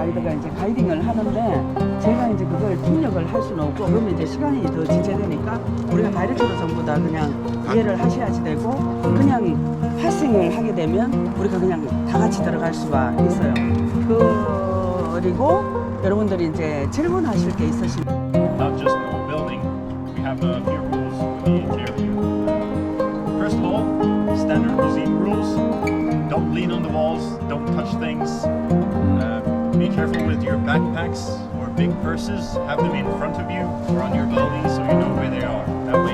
가이드가 이제 가이딩을 하는데 제가 이제 그걸 통역을 할 수는 없고 그러면 이제 시간이 더 지체되니까 우리가 다이렉트로 전부 다 그냥 이해를 하셔야지 되고 그냥 발생을 하게 되면 우리가 그냥 다 같이 들어갈 수가 있어요. 그리고 여러분들이 이제 질문하실 게 있으시면 Not just the building, we have a few rules for the interior. First of all, standard museum rules. Don't lean on the walls, don't touch things. Be careful with your backpacks or big purses. Have them in front of you or on your belly so you know where they are. That way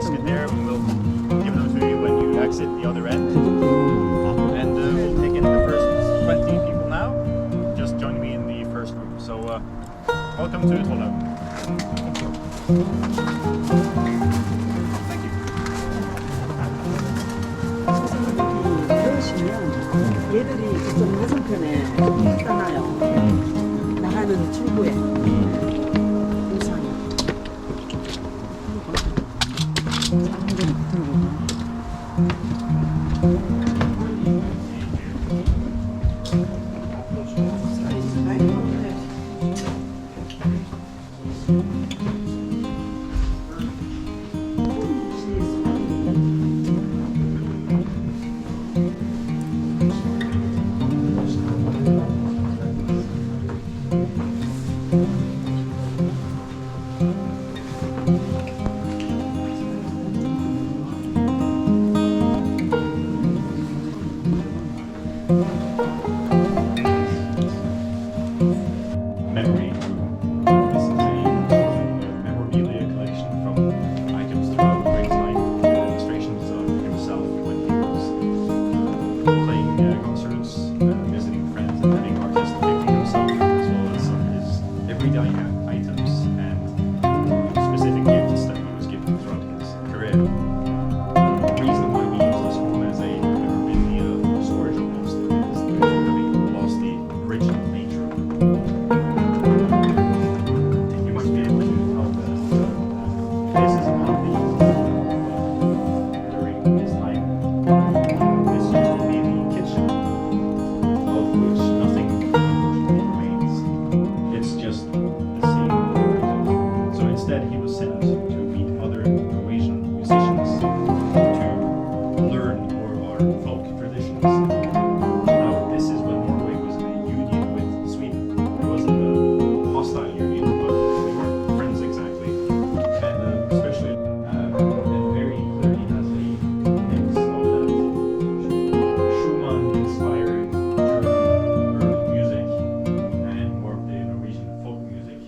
basket there, and we'll give them to you when you exit the other end. And we'll take in the first 20 people now. Just join me in the first room. So welcome to Trollhaugen. Thank you. 선생님들이 그러시면 얘들이 그쪽 맞은편에 떠나요. 나가는 출구에. 우산이. 사람들이 붙어보고. Memory room. This is a memorabilia collection from items throughout Grieg's life, illustrations of himself when he was playing concerts, visiting friends, and having artists depicting himself, as well as some of his everyday items and specific gifts that he was given throughout his career. The reason why we use this room as a memorabilia storage almost is having lost the original nature of it. You must be able to tell that this is not the during his time. This used to be the kitchen, of which nothing remains. It's just the same. So instead, he was sent to meet other Norwegian musicians to learn more of our folk traditions. Now, this is when Norway was in a union with Sweden. It wasn't a hostile union, but we weren't friends exactly. And especially, and very clearly has a mix of that Schumann-inspired German urban music and more of the Norwegian folk music,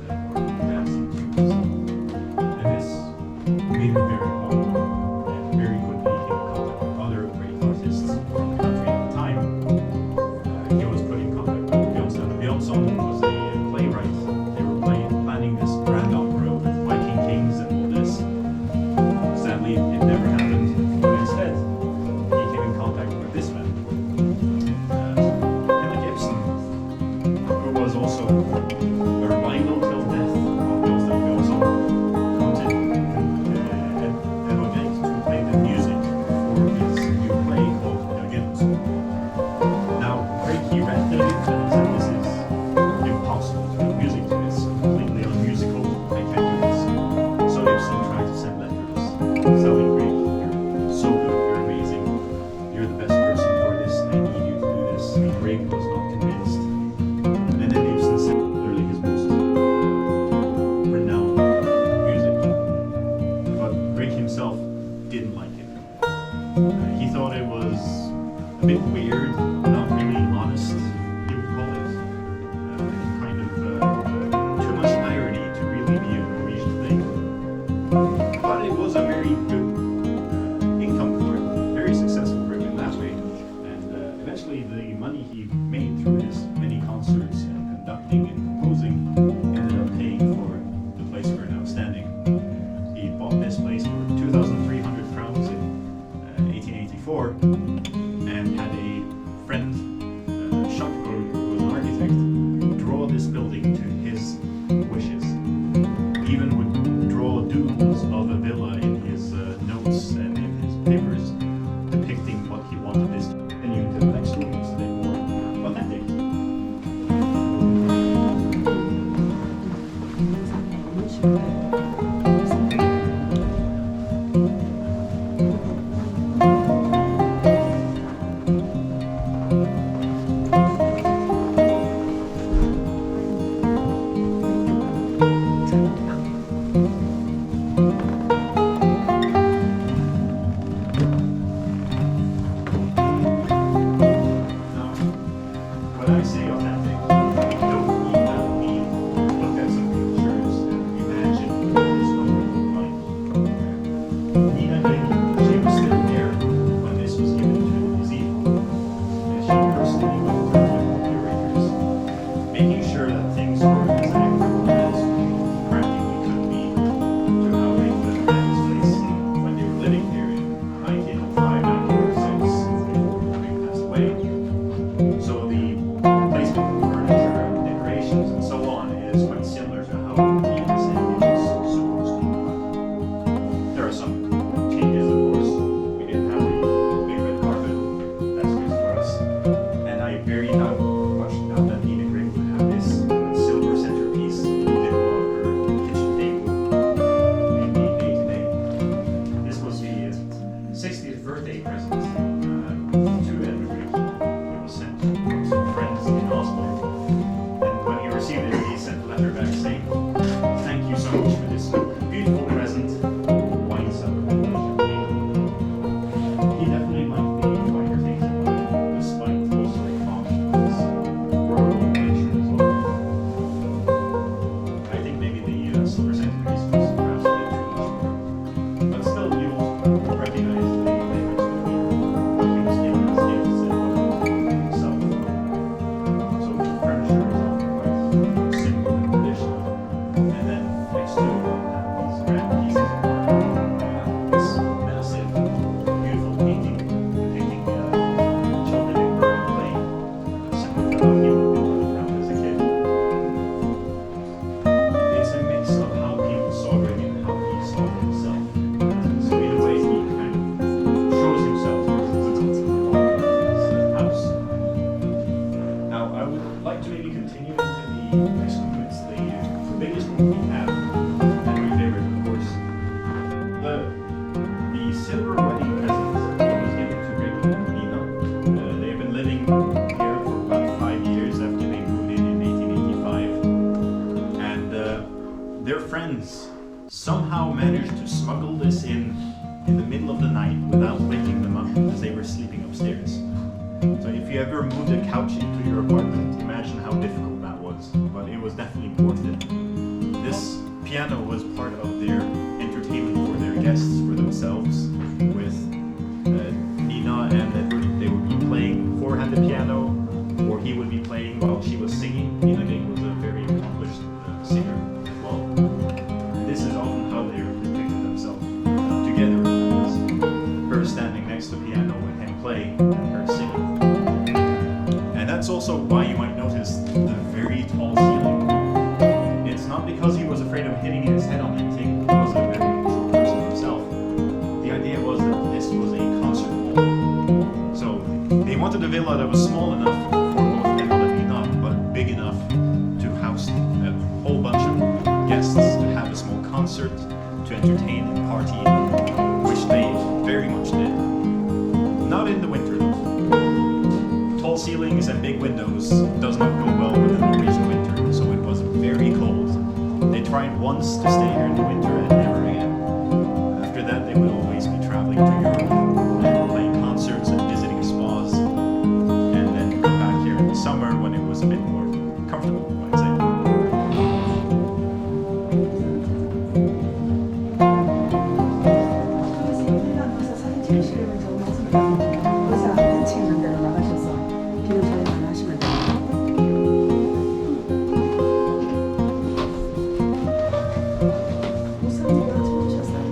or dancing tunes. And this made him very popular and very quickly came in contact with other great artists from the country at the time. He was put in contact with Bjørnson. Bjørnson was a playwright. They were planning this grand opera with Viking kings and all this. Sadly, it never happened. But instead, he came in contact with this man, Henrik Ibsen, who was also a rival till death of Bjørnson. Bjørnson wanted Edvard Grieg to play the music for his new play called Yojgenda. Now, Grieg, he read the lyrics and he said, this is impossible to do music to this, completely unmusical, I can't do this. So Ibsen tried to send letters telling Grieg, you're so good, you're amazing, you're the best person for this, I need you to do this. And Grieg was not convinced. And then Ibsen sent literally his most renowned music. But Grieg himself didn't like it. He thought it was a bit weird, not really honest, he would call it. Kind of too much irony to really be a Norwegian thing. But it was a very good income for him, very successful for him in that way. And eventually the money he made through his many concerts and conducting and composing ended up paying for the place we're now standing. He bought this place for 2,300 crowns in 1884 and had a friend birthday present to Edvard Grieg. It was sent from some friends in Oslo. And when he received it, he sent a letter back saying, "Thank you so much for this beautiful present. Wine cellar." He definitely might be quite entertaining, despite also a caution of his rural nature as well. I think maybe the silver centimeters was perhaps a bit too much for him. But still, you'll recognize the difference between what he was given as gifts and what he gave himself. So furniture is often quite simple and traditional. And then next to that, these grand pieces of art, this massive, beautiful painting depicting children in Bergen playing, similar to how he would have been around as a kid. It's a mix of how people saw Grieg and how he saw himself. So in a way, he kind of shows himself as his house. Now, I would like to maybe continue into the next one. It's the biggest one we have, and my favorite, of course. The silver wedding present that was given to Grieg and Nina. They've been living here for about 5 years after they moved in 1885. And their friends somehow managed to smuggle this in the middle of the night without waking them up as they were sleeping upstairs. So if you ever moved a couch into your apartment, imagine how difficult that was, but it was definitely worth it. This piano was part of their entertainment for their guests, for themselves, with Nina and Edvard. They would be playing four-handed piano, or he would be playing while she was singing. Nina Grieg was a very accomplished singer as well. And this is often how they depicted themselves together, as her standing next to the piano and him playing and her singing. And that's also why you might notice the very tall ceiling. It's not because he was afraid of hitting his head on anything. He was a very short person himself. The idea was that this was a concert hall. So they wanted a villa that was small enough for both Edvard and Nina, but big enough to house a whole bunch of guests, to have a small concert, to entertain and party, which they very much did. Not in the winter though. Tall ceilings and big windows does not go well with the Norwegian winter, so it was very cold. They tried once to stay here in the winter and never again. After that, they would always be traveling to Europe and playing concerts and visiting spas, and then come back here in the summer when it was a bit more comfortable, I'd say. 핀란드에서 사진 찍으시려면 저 말씀드렸는데 의사 벤치 있는 데로 나가셔서 기념 촬영을 하시면 됩니다. 우산을 찍으셨어요?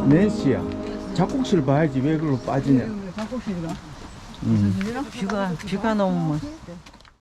낸시야, 작곡실 봐야지 왜 그걸로 빠지냐. 작곡실이가? 뷰가 너무 멋있어.